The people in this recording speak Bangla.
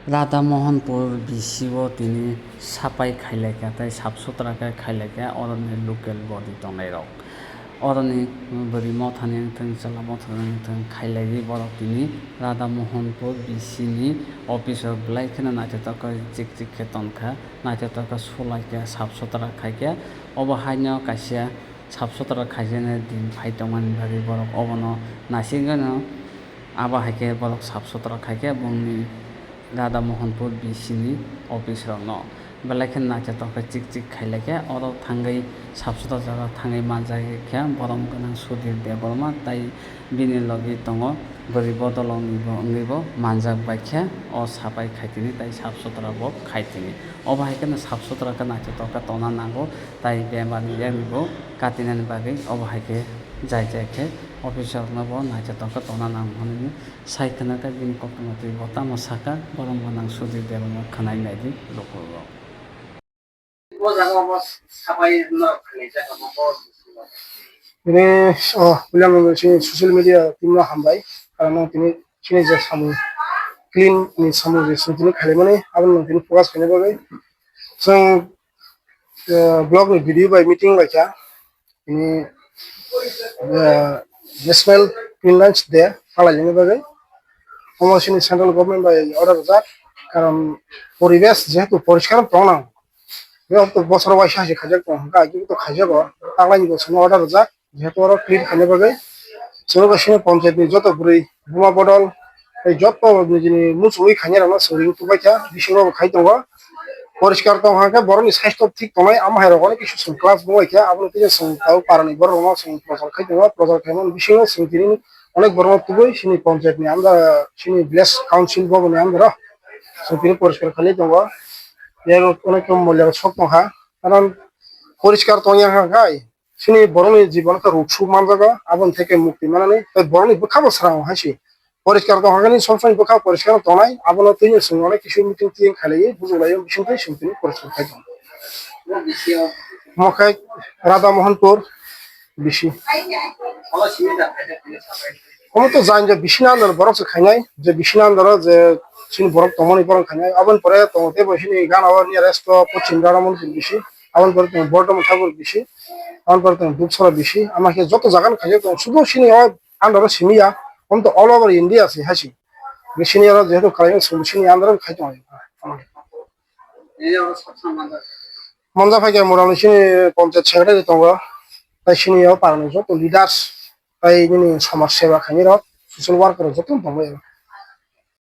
রাধামোহনপুর বিসিও তিনি সাপাই খাইলেকে তাই সাफसुथ्राखै खाइलेके अरनि लकेल बडि दंनायरक अरनि बोरै मथानि चला मथानि खाइलायि बरक तिनि राधामोहनपुर बिसिनि अफिसाव ब्लाइखोनो नायथावखौ चिक चिक खे तनखा नायथावखौ सलायके साफसुथ्रा खाइके अबहायनो कासिया साफसुथ्रा खाइजेनो दिन फाइतमान बारि बरक अबनो नासिगोनो आबाहायके बरक साफसुथ्रा खाइके बुंनि राधामोहनपुर बिसिनि अफिसावनो बेलायखोनो नायथावखौ चिक चिक खाइलायके अर थांगै साफसुथ्रा जागा थांगै मानजायखे बरम गोनां सुधीर देवबर्मा ताई बिनि लगे दङ बोरै बदलावनिबो ओंगैबो मानजाक बायखे अ सापाय खाइथिनि ताई साफसुथ्रा बक खाइथिनि अबहायखोनो साफसुथ्राखौ नायथावखौ तना नांगौ ताई बेमारनि यानिबो काटिनानि बागै अबहायके जाय जायखे अफिसावनो नायथावखौ तना नांगौनि सायखोनाखै बिनि कक्टमति बता मसाका बरम गोनां सुधीर देवबर्मा खानाय नायदि लखौ Ini bilang sini sosial media timnya hambai karena ini sini je samu clean ini samu je sini kali mana abang ini fokus kene bagai so blog ni video by meeting baca ini national clean lunch day kalau ini bagai আমার sini central government by order যাক কারণ পরিবেশ যেহেতু পরিষ্কার প্রণাম তো বছর বয়সে হাসি খাজাক কিন্তু খাইজাব তাগলানি বছর অর্ডার যাক যেহেতু ওরা ক্লিন খাইলে পাবে সর্বশেষে পঞ্চায়েতনি যত বুড়ি বোমা বদল এই যত যিনি মুসুই খাইনি রান্না সরি তুবাইছা বিশ্বরাব খাই দङ পরিষ্কার তো হাঁকে বরনি স্বাস্থ্য ঠিক তোমায় আমার অনেক কিছু ক্লাস বইখা আপনি কিছু তাও পারেনি বড় রঙ প্রচার খাই দङ প্রচার খাইমন বিশ্বর তিনি অনেক বড় তুবই সিনি পঞ্চায়েতনি আমরা সিনি ভিলেজ কাউন্সিল ভবনে আমরা তিনি পরিষ্কার খালি দङ এর অনেক মূল্য শক্তহা কারণ পরিষ্কার তো হাঁকাই সিনি বরনি জীবনকে রূপসুখ মানজাগা আবন থেকে মুক্তি মানে বরনি বোখাবো সারা হাসি পরিষ্কার তো হাঁকানি সবসময় বোখা পরিষ্কার তো নাই আবন তিনি অনেক কিছু মিটিং টিং খাইলে বুঝলাই বিষয়টাই তিনি পরিষ্কার খাইতাম মখাই রাধামোহনপুর বেশি আমি তো জানি যে বেশি না আন্দোলন বরফ খাইনাই যে বেশি না আন্দোলন যে সিনি বরফ তমনি বরফ খাইনাই আবন পরে তোমাতে বসিনি গান আবার নিয়ে রেস্ট পশ্চিম রাধামোহনপুর বেশি আবন পরে তোমার বর্ধমান ঠাকুর বেশি আবন পরে তোমার দুধছড়া বেশি আমাকে যত জায়গান খাইছে শুধু সিনি আন্দোলন সিমিয়া আমি তো অল ওভার ইন্ডিয়া আছে হাসি সিনি যেহেতু খাই সিনি আন্দোলন খাইতে হয় মঞ্জা ফাইকে মোটামুটি সিনি পঞ্চায়েত সেক্রেটারি দङ তাই সিনিয়াও পারানো যত লিডার্স তাই সমাজ সেবা খাইনি সচিয়েল ওয়ার্কার যত দङ